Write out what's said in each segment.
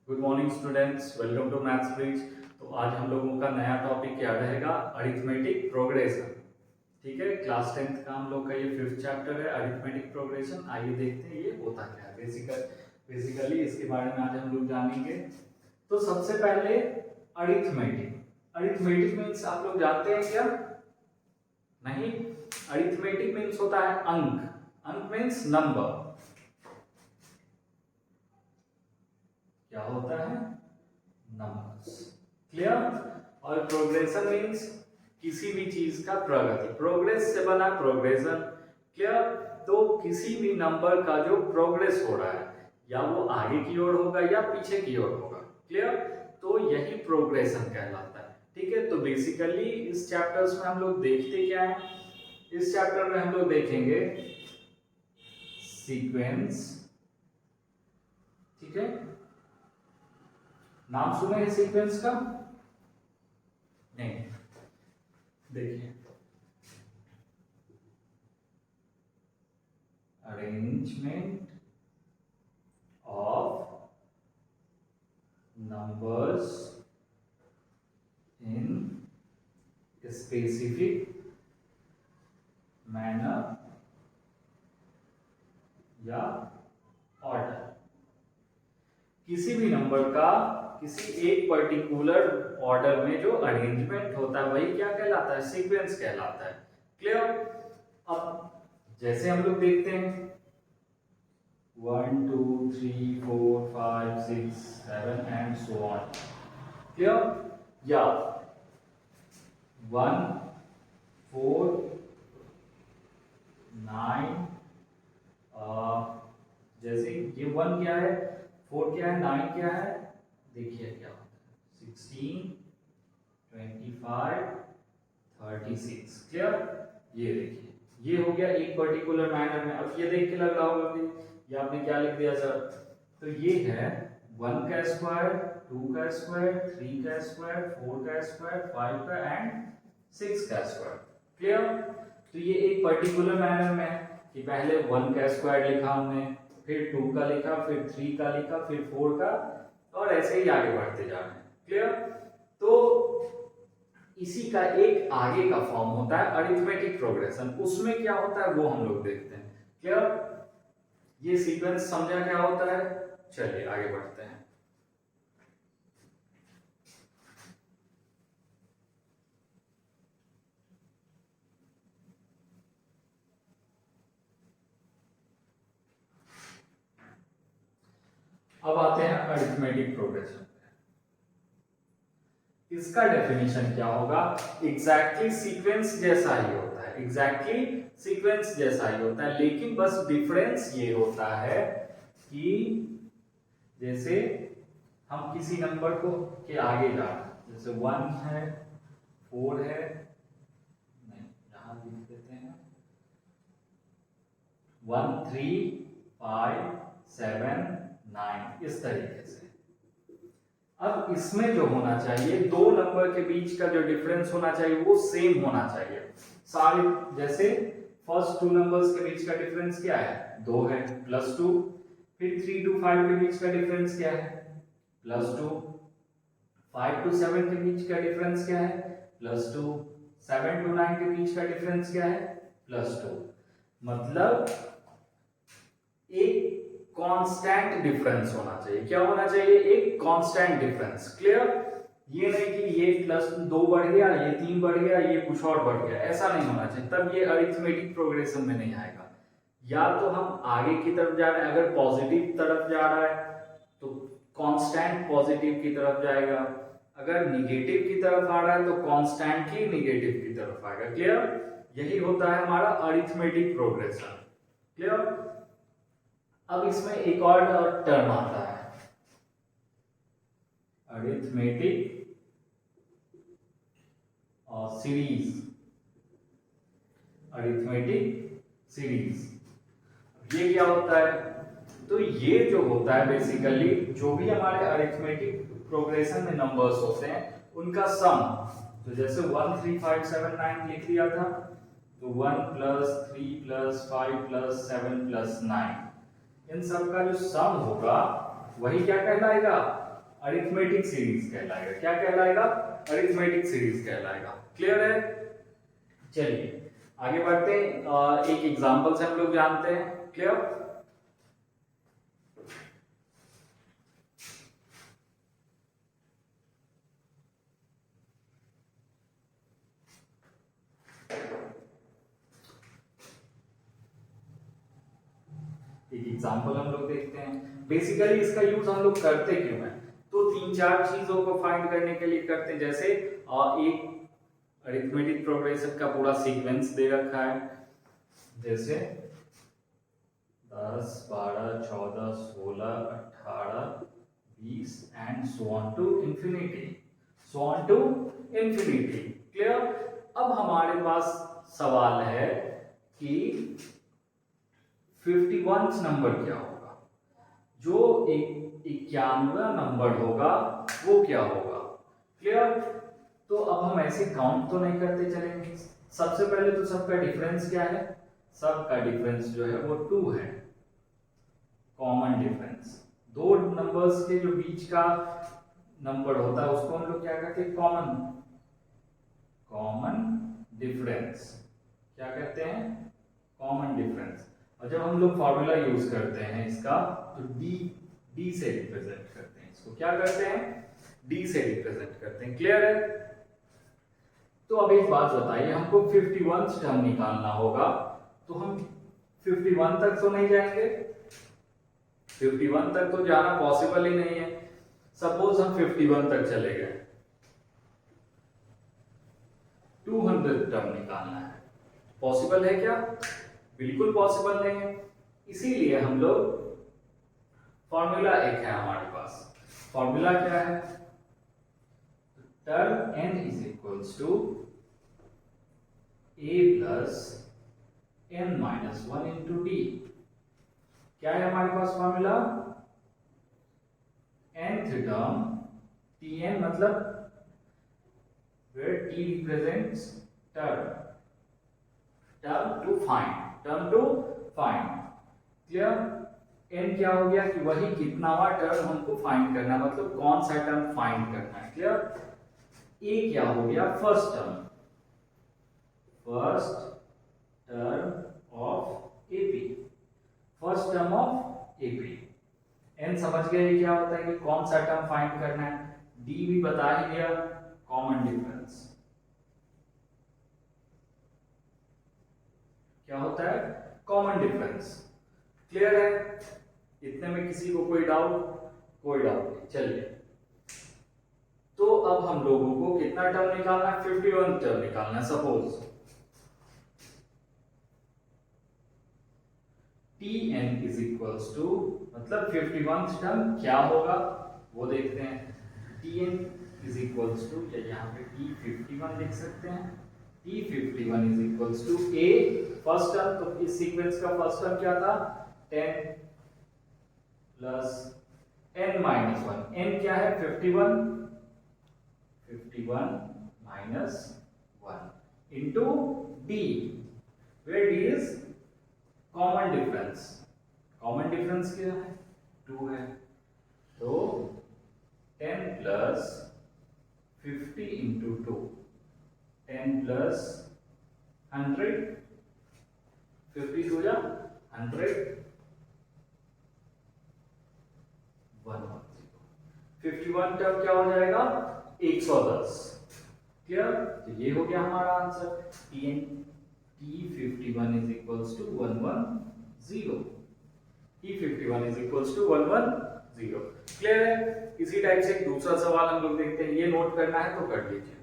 Good morning students, welcome to maths bridge. तो आज हम लोगों का नया टॉपिक क्या रहेगा? Arithmetic progression. ठीक है, क्लास 10th का हम लोग का ये 5th चैप्टर है, अरिथमेटिक प्रोग्रेशन। आइए देखते हैं ये होता क्या है। बेसिकली इसके बारे में आज हम लोग जानेंगे। तो सबसे पहले अरिथमेटिक। अरिथमेटिक मीन्स आप लोग जानते हैं क्या? नहीं। अरिथमेटिक मीन्स होता है अंक। अंक मीन्स नंबर। क्या होता है? नंबर्स। क्लियर? और प्रोग्रेशन मीन्स किसी भी चीज का प्रगति। प्रोग्रेस से बना प्रोग्रेशन। क्लियर? तो किसी भी नंबर का जो प्रोग्रेस हो रहा है, या वो आगे की ओर होगा या पीछे की ओर होगा। क्लियर? तो यही प्रोग्रेशन कहलाता है। ठीक है, तो बेसिकली इस चैप्टर्स में हम लोग देखते क्या है? इस चैप्टर में हम लोग देखेंगे सीक्वेंस। ठीक है, नाम सुने हैं सीक्वेंस का? नहीं। देखिए, arrangement of numbers in specific manner या ऑर्डर। किसी भी नंबर का किसी एक पर्टिकुलर ऑर्डर में जो अरेंजमेंट होता है वही क्या कहलाता है? सीक्वेंस कहलाता है। क्लियर? अब जैसे हम लोग देखते हैं 1 2 3 4 5 6 7 एंड सो ऑन। क्लियर? या 1 4 9, जैसे ये 1 क्या है, 4 क्या है, 9 क्या है, देखिए क्या होता है 16 25 36। क्लियर? ये देखिए, ये हो गया एक पर्टिकुलर मैनर में। अब ये देख के लग रहा होगा कि ये आपने क्या लिख दिया सर? तो ये है 1 का स्क्वायर, 2 का स्क्वायर, 3 का स्क्वायर, 4 का स्क्वायर, 5 का एंड 6 का स्क्वायर। क्लियर? तो ये एक पर्टिकुलर मैनर में है कि पहले 1 का स्क्वायर लिखा हमने, फिर 2 का लिखा, फिर 3 का लिखा, फिर 4 का, और ऐसे ही आगे बढ़ते जा रहे हैं। क्लियर? तो इसी का एक आगे का फॉर्म होता है अरिथमेटिक प्रोग्रेशन। उसमें क्या होता है वो हम लोग देखते हैं। क्लियर? ये सीक्वेंस समझा क्या होता है? चलिए आगे बढ़ते हैं। अब आते हैं अरिथमेटिक प्रोग्रेशन। इसका डेफिनेशन क्या होगा? एग्जैक्टली सीक्वेंस जैसा ही होता है। एग्जैक्टली सीक्वेंस जैसा ही होता है, लेकिन बस डिफरेंस ये होता है कि जैसे हम किसी नंबर को के आगे जा रहे हैं, जैसे 1 है, 4 है, नहीं यहां लिख देते हैं 1 3 5 7 9, इस तरीके से। अब इसमें जो होना चाहिए, दो नंबर के बीच का जो डिफरेंस होना चाहिए वो सेम होना चाहिए सारे। जैसे फर्स्ट 2 नंबर्स के बीच का डिफरेंस क्या है? 2 है, +2। फिर 3 to 5 के बीच का डिफरेंस क्या है? +2। 5 to 7 के बीच का डिफरेंस क्या है? +2। 7 to 9 के बीच का डिफरेंस क्या है? +2। मतलब एक कांस्टेंट डिफरेंस होना चाहिए। क्या होना चाहिए? एक कांस्टेंट डिफरेंस। क्लियर? ये नहीं कि ये +2 बढ़ गया, ये 3 बढ़ गया, ये कुछ और बढ़ गया, ऐसा नहीं होना चाहिए। तब ये अरिथमेटिक प्रोग्रेशन में नहीं आएगा। या तो हम आगे की तरफ जा रहे हैं, अगर पॉजिटिव तरफ जा रहा है तो कांस्टेंट पॉजिटिव की तरफ जाएगा, अगर निगेटिव की तरफ आ रहा है तो कांस्टेंटली निगेटिव की तरफ आएगा। क्लियर? यही होता है हमारा अरिथमेटिक प्रोग्रेशन। क्लियर? अब इसमें एक और टर्म आता है अरिथमेटिक सीरीज। अरिथमेटिक सीरीज ये क्या होता है? तो ये जो होता है बेसिकली, जो भी हमारे अरिथमेटिक प्रोग्रेशन में नंबर्स होते हैं उनका सम। तो जैसे 1 3 5 7 9 लिख दिया था, तो 1 + 3 + 5 + 7 + 9, इन सब का जो सम होगा वही क्या कहलाएगा? अरिथमेटिक सीरीज कहलाएगा। क्या कहलाएगा? अरिथमेटिक सीरीज कहलाएगा। क्लियर है? चलिए आगे बढ़ते हैं। एक एग्जांपल से हम लोग जानते हैं। क्लियर? एक एग्जांपल हम लोग देखते हैं। बेसिकली इसका यूज हम लोग करते क्यों है? तो तीन चार चीजों को फाइंड करने के लिए करते हैं। जैसे एक अरिथमेटिक प्रोग्रेशन का पूरा सीक्वेंस दे रखा है, जैसे 10, 12, 14, 16, 18, 20 and so on to infinity, so on to infinity. Clear? अब हमारे पास सवाल है कि 51 नंबर क्या होगा? जो 91वां नंबर होगा वो क्या होगा? क्लियर? तो अब हम ऐसे काउंट तो नहीं करते चलेंगे। सबसे पहले तो सबका डिफरेंस क्या है? सबका डिफरेंस जो है वो 2 है, कॉमन डिफरेंस। दो नंबर्स के जो बीच का नंबर होता है उसको हम लोग क्या कहते हैं? Common, common difference. क्या कहते हैं? Common difference. और जब हम लोग फॉर्मूला यूज करते हैं इसका, तो डी से रिप्रेजेंट करते हैं इसको। क्या करते हैं? डी से रिप्रेजेंट करते हैं। क्लियर है? तो अब एक बात बताइए, हमको 51 टर्म निकालना होगा, तो हम 51 तक तो नहीं जाएंगे। 51 तक तो जाना पॉसिबल ही नहीं है। सपोज हम 51 तक चले गए, 200 टर्म निकालना है। पॉसिबल है क्या? बिल्कुल पॉसिबल नहीं है। इसीलिए हम लोग फॉर्मूला एक है हमारे पास। फॉर्मूला क्या है? Term n is equals to a plus n minus 1 into d। क्या है हमारे पास फॉर्मूला? nth टर्म tn, मतलब where t represents term, term to find। Clear? n क्या हो गया कि वही कितनावा टर्म हमको फाइंड करना है, मतलब कौन सा टर्म फाइंड करना है। क्लियर? a क्या हो गया? First term, first term of AP, first term of AP. n समझ गए क्या होता है कि कौन सा टर्म फाइंड करना है। d भी बता ही दिया, कॉमन डिफरेंस। क्या होता है? Common difference. क्लियर है? इतने में किसी को कोई डाउट? कोई डाउट नहीं। चलिए, तो अब हम लोगों को कितना टर्म निकालना है? 51 टर्म निकालना है। Suppose tn is equals to, मतलब 51 टर्म क्या होगा वो देखते हैं। tn इज इक्वल्स टू, या यहाँ पे t51 लिख सकते हैं। t51 is equals to a first term, तो इस सीक्वेंस का फर्स्ट टर्म क्या था? 10 प्लस n माइनस 1। n क्या है? 51 minus 1 into d, where d is common difference. Common difference क्या है? 2 है। तो 10 प्लस 50 इंटू 2, 10 प्लस 100, 50 टू जा 100, 110। 51 टर्म क्या हो जाएगा? 110। क्लियर? तो ये हो गया हमारा answer. t51 is equals to 110। t51 is equals to 110। Clear है? इसी टाइप से एक दूसरा सवाल हम लोग देखते हैं। ये नोट करना है तो कर लीजिए।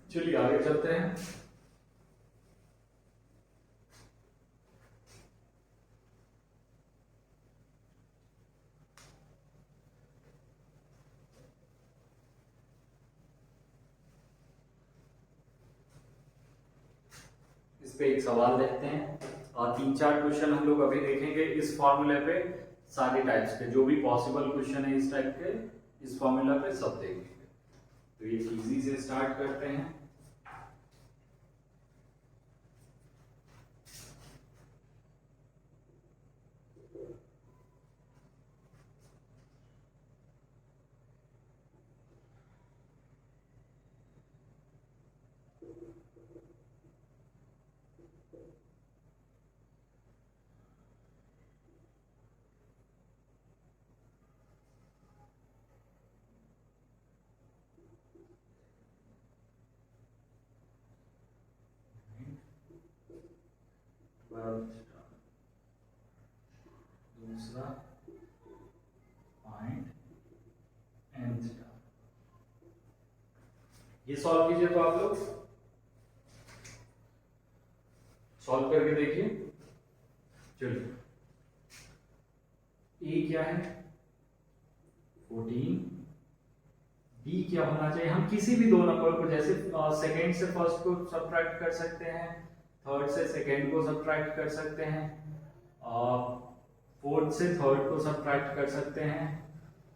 चलिए आगे चलते हैं। इस पे एक सवाल देखते हैं, और 3-4 क्वेश्चन हम लोग अभी देखेंगे इस फॉर्मूले पे। सारे टाइप्स के जो भी पॉसिबल क्वेश्चन है इस टाइप के, इस फॉर्मूला पे सब देखेंगे। तो ये इजी से स्टार्ट करते हैं। दूसरा पॉइंट nth टर्म, ये सॉल्व कीजिए। तो आप लोग सॉल्व करके देखिए। चलिए, ए क्या है 14, बी क्या होना चाहिए, हम किसी भी दो नंबर को, जैसे सेकंड से फर्स्ट को सब्ट्रैक्ट कर सकते हैं, थर्ड से सेकंड को सब्ट्रैक्ट कर सकते हैं, फोर्थ से थर्ड को सब्ट्रैक्ट कर सकते हैं,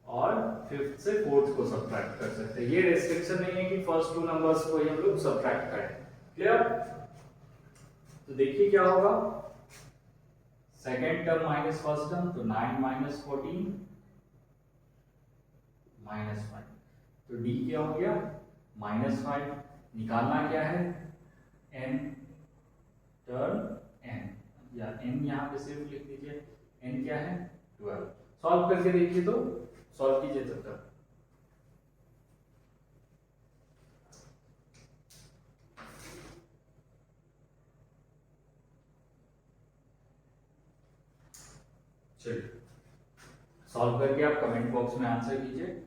और फिफ्थ से फोर्थ को सब्ट्रैक्ट कर सकते हैं। ये रेस्ट्रिक्शन नहीं है कि फर्स्ट टू नंबर्स को ही हम लोग सब्ट्रैक्ट करें। क्लियर? तो देखिए क्या होगा, second term minus first term, तो 9 माइनस 14 माइनस 5, तो डी क्या हो गया -5। निकालना क्या है, n टर्म n, या n यहाँ पे सिर्फ लिख दीजिए, n क्या है 12। सॉल्व करके देखिए, तो सॉल्व कीजिए तब तक। चलिए, सॉल्व करके आप कमेंट बॉक्स में आंसर कीजिए।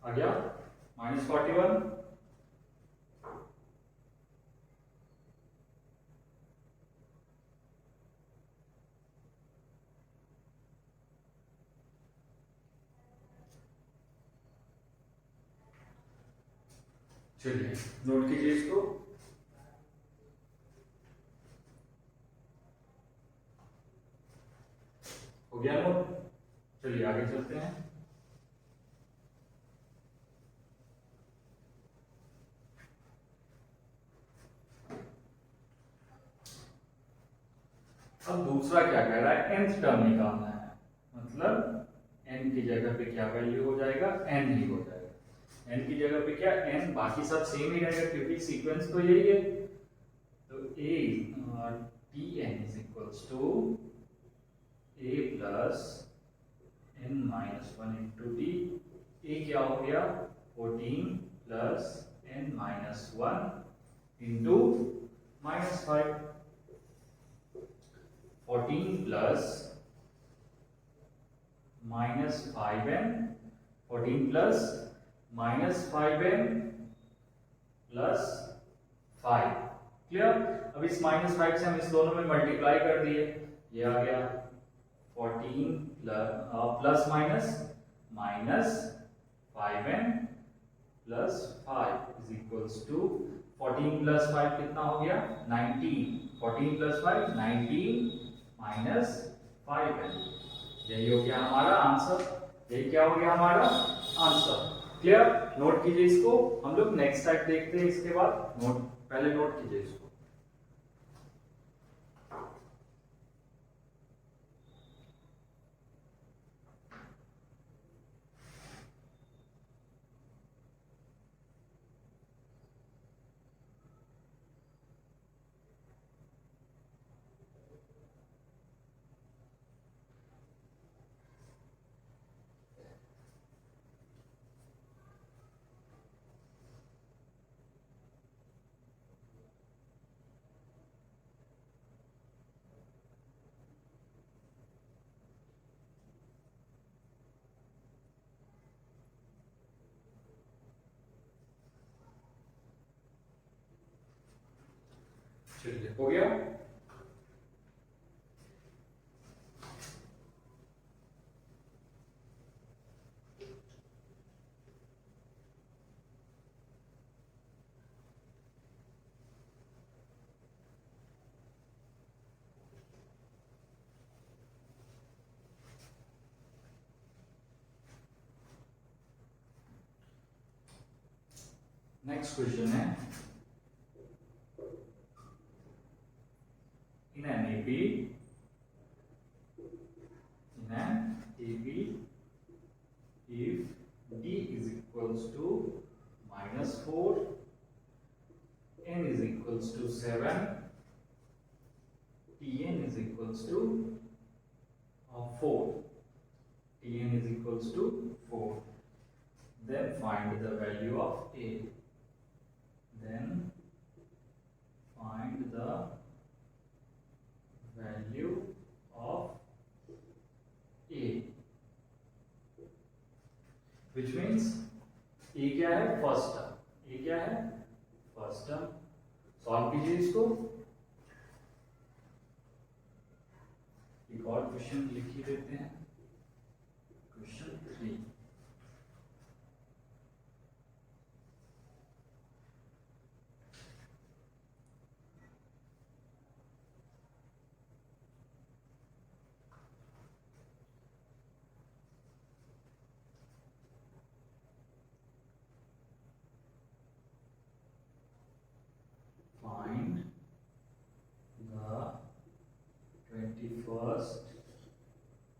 आ गया -41। चलिए, नोट कीजिए इसको। हो गया नोट? चलिए आगे चलते हैं। अब दूसरा क्या कह रहा है, nth टर्म निकालना है, मतलब n की जगह पे क्या वैल्यू हो जाएगा, n ही हो जाएगा। n की जगह पे क्या, n, बाकी सब सेम ही रहेगा क्योंकि सीक्वेंस तो यही है। तो a tn is equals to a plus n minus 1 into t. a क्या हो गया 14 plus n minus 1 into -5। 14 plus -5n, 14 plus -5n plus 5। Clear? अब इस -5 से हम इस दोनों में मल्टीप्लाई कर दिए, ये आ गया 14 plus minus -5n plus 5 is equals to 14 plus 5 कितना हो गया 19। 14 प्लस 5 19 माइनस 5n। यही हो गया हमारा आंसर। यही क्या हो गया हमारा आंसर। क्लियर? नोट कीजिए इसको, हम लोग नेक्स्ट टाइप देखते हैं इसके बाद। नोट, पहले नोट कीजिए इसको। चलिए हो गया। नेक्स्ट क्वेश्चन है, in an AP if D is equals to -4, N is equals to 7, Tn is equals to 4, Tn is equals to 4, then find the value of A. Then find the value of A, which means A क्या है, first term, A क्या है, first term. Solve कीजिए इसको। एक और question लिख ही देते हैं, question 3। Find the 21st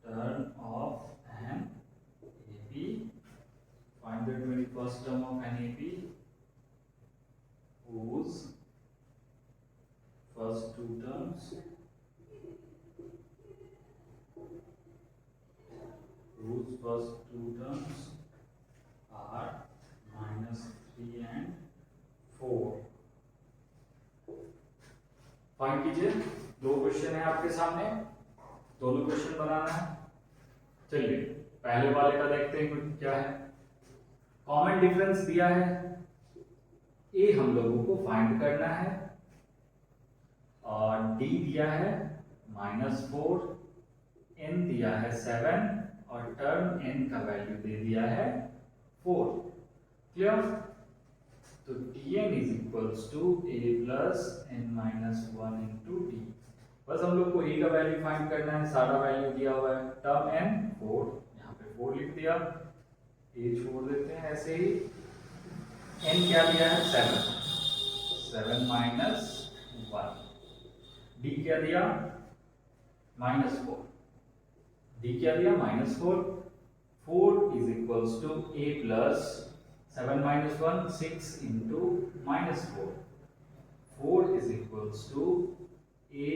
term of an AP. Find the 21st term of an AP whose first two terms are -3 and 4। Find कीजिए। दो क्वेश्चन है आपके सामने, दोनों क्वेश्चन बनाना है। चलिए पहले वाले का देखते हैं कुछ क्या है। कॉमन डिफरेंस दिया है, ए हम लोगों को फाइंड करना है और डी दिया है -4, एन दिया है 7 और टर्म एन का वैल्यू दे दिया है 4। क्लियर? तो Tn is equals to a plus n minus 1 into d। बस हम लोग को a का वैल्यू फाइंड करना है, सारा वैल्यू दिया हुआ है, टर्म n 4, यहाँ पे 4 लिख दिया, a छोड़ देते हैं ऐसे ही। n क्या दिया है 7 minus 1, d क्या दिया -4, d क्या दिया -4, 4 is equals to a plus 7 minus 1 6 into -4, 4 is equals to a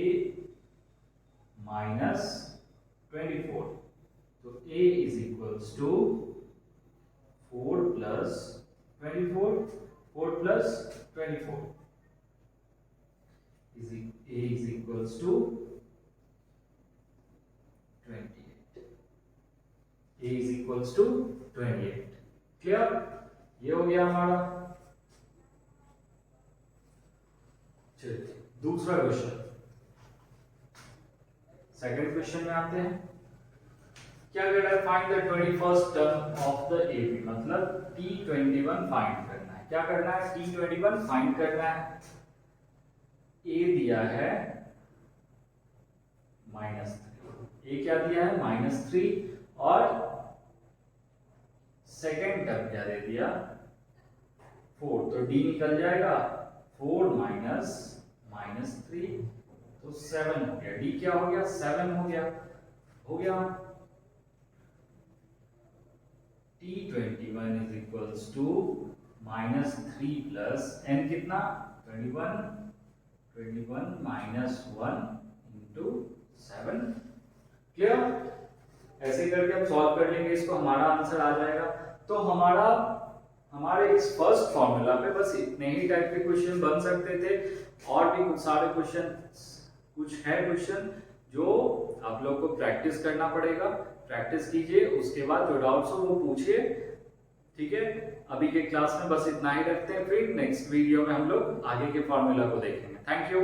minus 24। तो a is equals to 4 plus 24, 4 plus 24 is a is equals to 28। a is equals to 28। Clear? ये हो गया हमारा। चलिए दूसरा क्वेश्चन, सेकंड क्वेश्चन में आते हैं। क्या कह रहा है, find the 21st term of the AP, मतलब T21 फाइंड करना है। क्या करना है, T21 फाइंड करना है। ए दिया है -3, ए क्या दिया है -3 और सेकेंड टर्म क्या दे दिया 4, तो d निकल जाएगा, 4 minus -3 तो 7 हो गया, d क्या हो गया 7 हो गया। T21 is equals to -3 plus n कितना 21 minus 1 into 7। क्लियर? ऐसे करके हम सॉल्व कर लेंगे इसको, हमारा आंसर आ जाएगा। तो हमारे इस फर्स्ट फॉर्मूला पे बस इतने ही टाइप के क्वेश्चन बन सकते थे, और भी कुछ सारे क्वेश्चन जो आप लोग को प्रैक्टिस करना पड़ेगा। प्रैक्टिस कीजिए, उसके बाद जो डाउट्स हो वो पूछिए। ठीक है, अभी के क्लास में बस इतना ही रखते हैं, फिर नेक्स्ट वीडियो में हम लोग आगे के फॉर्मूला को देखेंगे। Thank you.